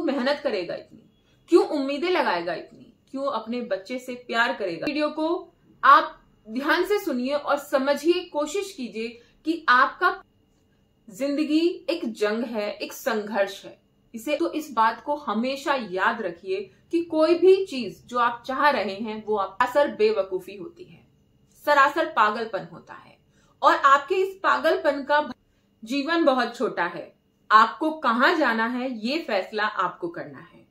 मेहनत करेगा इतनी, क्यों उम्मीदें लगाएगा इतनी, क्यों अपने बच्चे से प्यार करेगा। वीडियो को आप ध्यान से सुनिए और समझिए, कोशिश कीजिए कि आपका जिंदगी एक जंग है, एक संघर्ष है। इस बात को हमेशा याद रखिए कि कोई भी चीज जो आप चाह रहे हैं वो आप सरासर बेवकूफी होती है, सरासर पागलपन होता है। और आपके इस पागलपन का जीवन बहुत छोटा है। आपको कहां जाना है ये फैसला आपको करना है।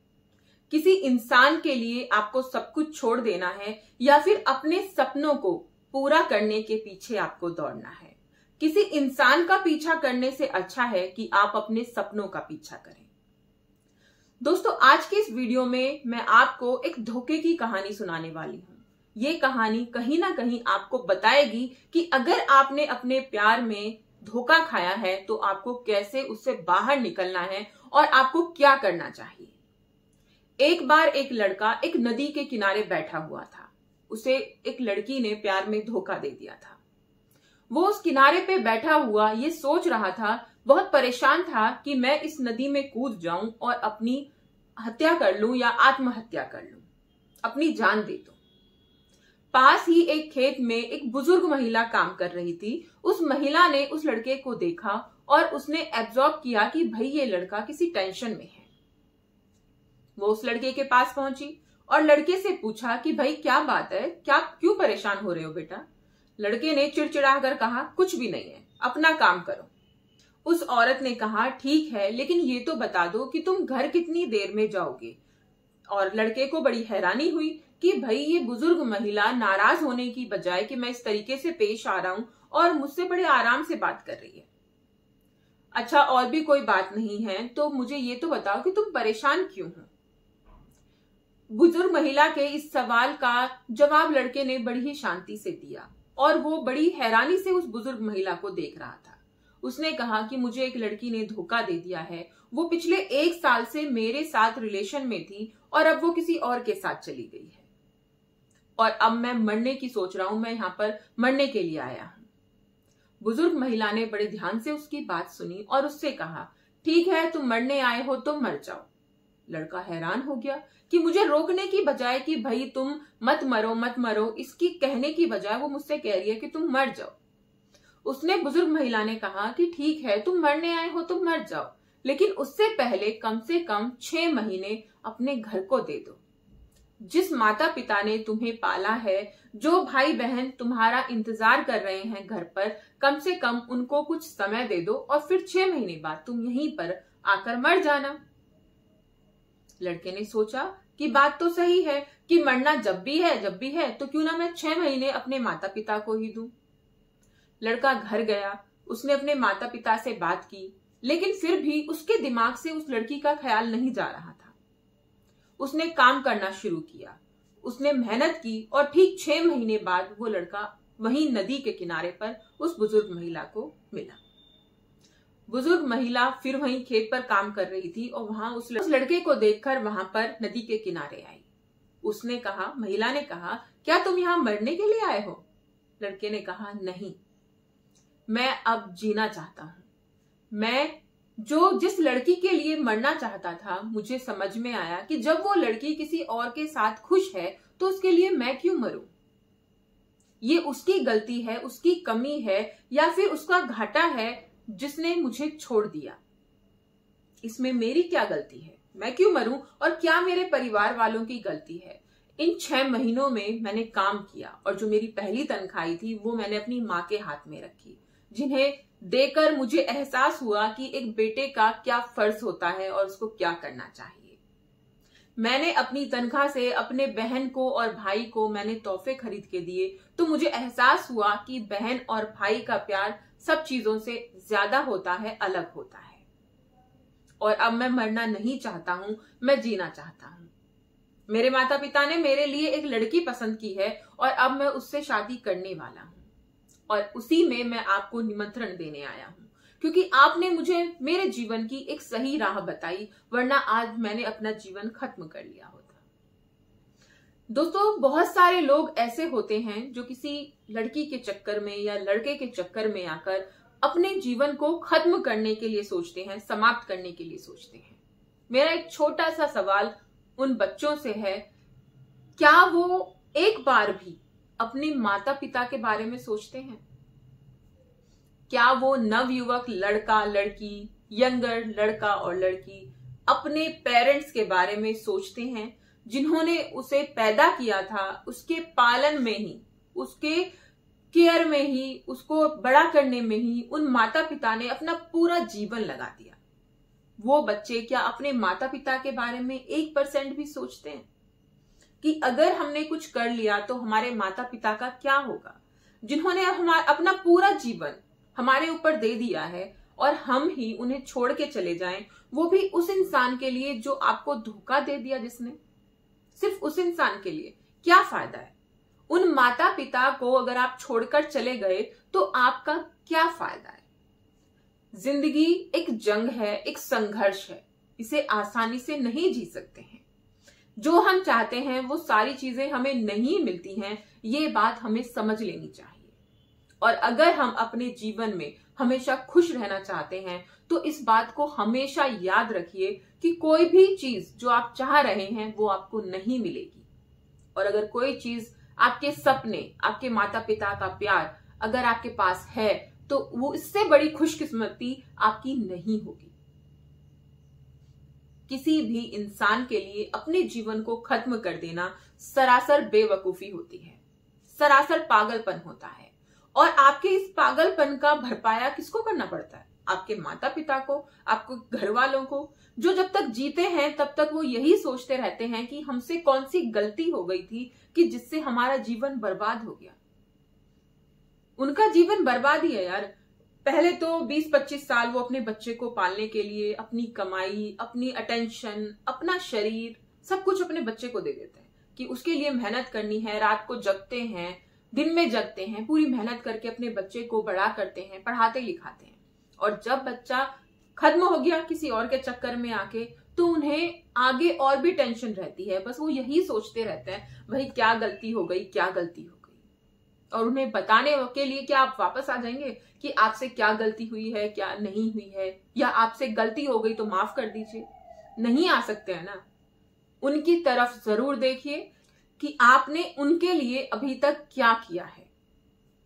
किसी इंसान के लिए आपको सब कुछ छोड़ देना है या फिर अपने सपनों को पूरा करने के पीछे आपको दौड़ना है। किसी इंसान का पीछा करने से अच्छा है कि आप अपने सपनों का पीछा करें। दोस्तों, आज के इस वीडियो में मैं आपको एक धोखे की कहानी सुनाने वाली हूं। ये कहानी कहीं ना कहीं आपको बताएगी कि अगर आपने अपने प्यार में धोखा खाया है तो आपको कैसे उससे बाहर निकलना है और आपको क्या करना चाहिए। एक बार एक लड़का एक नदी के किनारे बैठा हुआ था। उसे एक लड़की ने प्यार में धोखा दे दिया था। वो उस किनारे पे बैठा हुआ ये सोच रहा था, बहुत परेशान था कि मैं इस नदी में कूद जाऊं और अपनी हत्या कर लूं या आत्महत्या कर लूं, अपनी जान दे दूं। पास ही एक खेत में एक बुजुर्ग महिला काम कर रही थी। उस महिला ने उस लड़के को देखा और उसने एब्जॉर्ब किया कि भाई ये लड़का किसी टेंशन में है। वो उस लड़के के पास पहुंची और लड़के से पूछा कि भाई क्या बात है, क्या क्यों परेशान हो रहे हो बेटा। लड़के ने चिड़चिड़ाकर कहा, कुछ भी नहीं है, अपना काम करो। उस औरत ने कहा, ठीक है, लेकिन ये तो बता दो कि तुम घर कितनी देर में जाओगे। और लड़के को बड़ी हैरानी हुई कि भाई ये बुजुर्ग महिला नाराज होने की बजाय कि मैं इस तरीके से पेश आ रहा हूं और मुझसे बड़े आराम से बात कर रही है। अच्छा, और भी कोई बात नहीं है तो मुझे ये तो बताओ कि तुम परेशान क्यों हो। बुजुर्ग महिला के इस सवाल का जवाब लड़के ने बड़ी ही शांति से दिया और वो बड़ी हैरानी से उस बुजुर्ग महिला को देख रहा था। उसने कहा कि मुझे एक लड़की ने धोखा दे दिया है। वो पिछले 1 साल से मेरे साथ रिलेशन में थी और अब वो किसी और के साथ चली गई है और अब मैं मरने की सोच रहा हूं, मैं यहां पर मरने के लिए आया हूं। बुजुर्ग महिला ने बड़े ध्यान से उसकी बात सुनी और उससे कहा, ठीक है, तुम मरने आए हो तो मर जाओ। लड़का हैरान हो गया कि मुझे रोकने की बजाय कि भाई तुम मत मरो मत मरो, इसकी कहने की बजाय वो मुझसे कह रही है कि तुम मर जाओ। उसने बुजुर्ग महिला ने कहा कि ठीक है, तुम मरने आए हो तो मर जाओ, लेकिन उससे पहले कम से कम 6 महीने अपने घर को दे दो। जिस माता पिता ने तुम्हें पाला है, जो भाई बहन तुम्हारा इंतजार कर रहे हैं घर पर, कम से कम उनको कुछ समय दे दो और फिर 6 महीने बाद तुम यहीं पर आकर मर जाना। लड़के ने सोचा कि बात तो सही है कि मरना जब भी है तो क्यों ना मैं 6 महीने अपने माता पिता को ही दूं। लड़का घर गया, उसने अपने माता पिता से बात की, लेकिन फिर भी उसके दिमाग से उस लड़की का ख्याल नहीं जा रहा था। उसने काम करना शुरू किया, उसने मेहनत की और ठीक 6 महीने बाद वो लड़का वहीं नदी के किनारे पर उस बुजुर्ग महिला को मिला। बुजुर्ग महिला फिर वहीं खेत पर काम कर रही थी और वहां उस लड़के को देखकर वहां पर नदी के किनारे आई। उसने कहा, महिला ने कहा, क्या तुम यहाँ मरने के लिए आए हो। लड़के ने कहा, नहीं, मैं अब जीना चाहता हूं। मैं जिस लड़की के लिए मरना चाहता था, मुझे समझ में आया कि जब वो लड़की किसी और के साथ खुश है तो उसके लिए मैं क्यों मरूं। ये उसकी गलती है, उसकी कमी है या फिर उसका घाटा है जिसने मुझे छोड़ दिया। इसमें मेरी क्या गलती है, मैं क्यों मरूं और क्या मेरे परिवार वालों की गलती है। इन 6 महीनों में मैंने काम किया और जो मेरी पहली तनख्वाही थी वो मैंने अपनी माँ के हाथ में रखी, जिन्हें देकर मुझे एहसास हुआ कि एक बेटे का क्या फर्ज होता है और उसको क्या करना चाहिए। मैंने अपनी तनख्वाह से अपने बहन को और भाई को मैंने तोहफे खरीद के दिए, तो मुझे एहसास हुआ कि बहन और भाई का प्यार सब चीजों से ज्यादा होता है, अलग होता है। और अब मैं मरना नहीं चाहता हूं, मैं जीना चाहता हूं। मेरे माता पिता ने मेरे लिए एक लड़की पसंद की है और अब मैं उससे शादी करने वाला हूं और उसी में मैं आपको निमंत्रण देने आया हूं, क्योंकि आपने मुझे मेरे जीवन की एक सही राह बताई, वरना आज मैंने अपना जीवन खत्म कर लिया होता। दोस्तों, बहुत सारे लोग ऐसे होते हैं जो किसी लड़की के चक्कर में या लड़के के चक्कर में आकर अपने जीवन को खत्म करने के लिए सोचते हैं, समाप्त करने के लिए सोचते हैं। मेरा एक छोटा सा सवाल उन बच्चों से है, क्या वो एक बार भी अपने माता पिता के बारे में सोचते हैं? क्या वो नवयुवक लड़का लड़की, यंगर लड़का और लड़की अपने पेरेंट्स के बारे में सोचते हैं, जिन्होंने उसे पैदा किया था, उसके पालन में ही, उसके केयर में ही, उसको बड़ा करने में ही उन माता पिता ने अपना पूरा जीवन लगा दिया? वो बच्चे क्या अपने माता पिता के बारे में 1% भी सोचते हैं कि अगर हमने कुछ कर लिया तो हमारे माता पिता का क्या होगा, जिन्होंने अपना पूरा जीवन हमारे ऊपर दे दिया है और हम ही उन्हें छोड़ के चले जाएं, वो भी उस इंसान के लिए जो आपको धोखा दे दिया, जिसने सिर्फ उस इंसान के लिए? क्या फायदा है? उन माता पिता को अगर आप छोड़कर चले गए तो आपका क्या फायदा है? जिंदगी एक जंग है, एक संघर्ष है, इसे आसानी से नहीं जी सकते हैं। जो हम चाहते हैं वो सारी चीजें हमें नहीं मिलती हैं, ये बात हमें समझ लेनी चाहिए। और अगर हम अपने जीवन में हमेशा खुश रहना चाहते हैं तो इस बात को हमेशा याद रखिए कि कोई भी चीज जो आप चाह रहे हैं वो आपको नहीं मिलेगी। और अगर कोई चीज, आपके सपने, आपके माता पिता का प्यार अगर आपके पास है तो वो इससे बड़ी खुशकिस्मती आपकी नहीं होगी। किसी भी इंसान के लिए अपने जीवन को खत्म कर देना सरासर बेवकूफी होती है, सरासर पागलपन होता है। और आपके इस पागलपन का भरपाया किसको करना पड़ता है? आपके माता पिता को, आपको घर वालों को, जो जब तक जीते हैं तब तक वो यही सोचते रहते हैं कि हमसे कौन सी गलती हो गई थी कि जिससे हमारा जीवन बर्बाद हो गया। उनका जीवन बर्बाद ही है यार। पहले तो 20-25 साल वो अपने बच्चे को पालने के लिए अपनी कमाई, अपनी अटेंशन, अपना शरीर, सब कुछ अपने बच्चे को दे देते हैं कि उसके लिए मेहनत करनी है, रात को जगते हैं, दिन में जगते हैं, पूरी मेहनत करके अपने बच्चे को बड़ा करते हैं, पढ़ाते लिखाते हैं। और जब बच्चा खत्म हो गया किसी और के चक्कर में आके, तो उन्हें आगे और भी टेंशन रहती है। बस वो यही सोचते रहते हैं, भाई क्या गलती हो गई, क्या गलती हो गई। और उन्हें बताने के लिए क्या आप वापस आ जाएंगे कि आपसे क्या गलती हुई है, क्या नहीं हुई है, या आपसे गलती हो गई तो माफ कर दीजिए? नहीं आ सकते हैं ना। उनकी तरफ जरूर देखिए कि आपने उनके लिए अभी तक क्या किया है,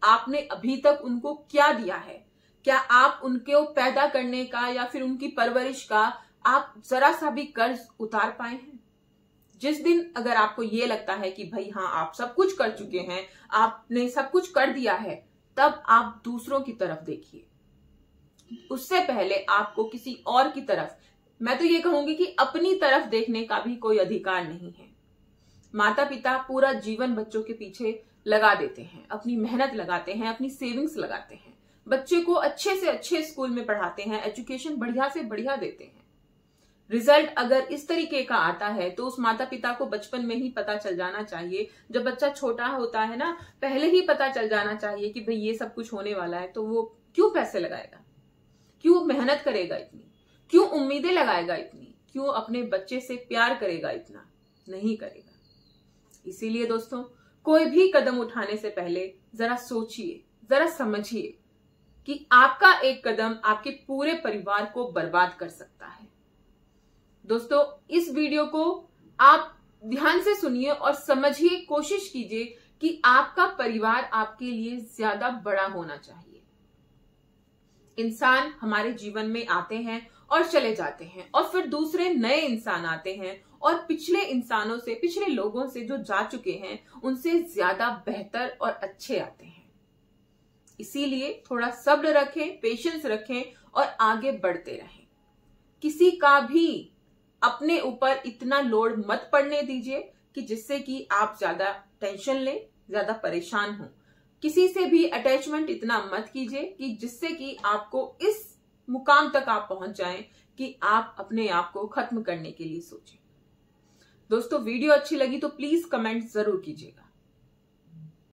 आपने अभी तक उनको क्या दिया है। क्या आप उनको पैदा करने का या फिर उनकी परवरिश का आप जरा सा भी कर्ज उतार पाए हैं? जिस दिन अगर आपको ये लगता है कि भाई हाँ आप सब कुछ कर चुके हैं, आपने सब कुछ कर दिया है, तब आप दूसरों की तरफ देखिए। उससे पहले आपको किसी और की तरफ, मैं तो ये कहूंगी कि अपनी तरफ देखने का भी कोई अधिकार नहीं है। माता पिता पूरा जीवन बच्चों के पीछे लगा देते हैं, अपनी मेहनत लगाते हैं, अपनी सेविंग्स लगाते हैं, बच्चे को अच्छे से अच्छे स्कूल में पढ़ाते हैं, एजुकेशन बढ़िया से बढ़िया देते हैं। रिजल्ट अगर इस तरीके का आता है तो उस माता पिता को बचपन में ही पता चल जाना चाहिए, जब बच्चा छोटा होता है ना, पहले ही पता चल जाना चाहिए कि भाई ये सब कुछ होने वाला है, तो वो क्यों पैसे लगाएगा, क्यों मेहनत करेगा इतनी, क्यों उम्मीदें लगाएगा इतनी, क्यों अपने बच्चे से प्यार करेगा इतना? नहीं करेगा। इसीलिए दोस्तों, कोई भी कदम उठाने से पहले जरा सोचिए, जरा समझिए कि आपका एक कदम आपके पूरे परिवार को बर्बाद कर सकता है। दोस्तों, इस वीडियो को आप ध्यान से सुनिए और समझिए, कोशिश कीजिए कि आपका परिवार आपके लिए ज्यादा बड़ा होना चाहिए। इंसान हमारे जीवन में आते हैं और चले जाते हैं, और फिर दूसरे नए इंसान आते हैं और पिछले इंसानों से, पिछले लोगों से जो जा चुके हैं उनसे ज्यादा बेहतर और अच्छे आते हैं। इसीलिए थोड़ा सब्र रखें, पेशेंस रखें और आगे बढ़ते रहें। किसी का भी अपने ऊपर इतना लोड मत पड़ने दीजिए कि जिससे कि आप ज्यादा टेंशन लें, ज्यादा परेशान हो। किसी से भी अटैचमेंट इतना मत कीजिए कि जिससे कि आपको इस मुकाम तक आप पहुंच जाएं कि आप अपने आप को खत्म करने के लिए सोचें। दोस्तों, वीडियो अच्छी लगी तो प्लीज कमेंट जरूर कीजिएगा।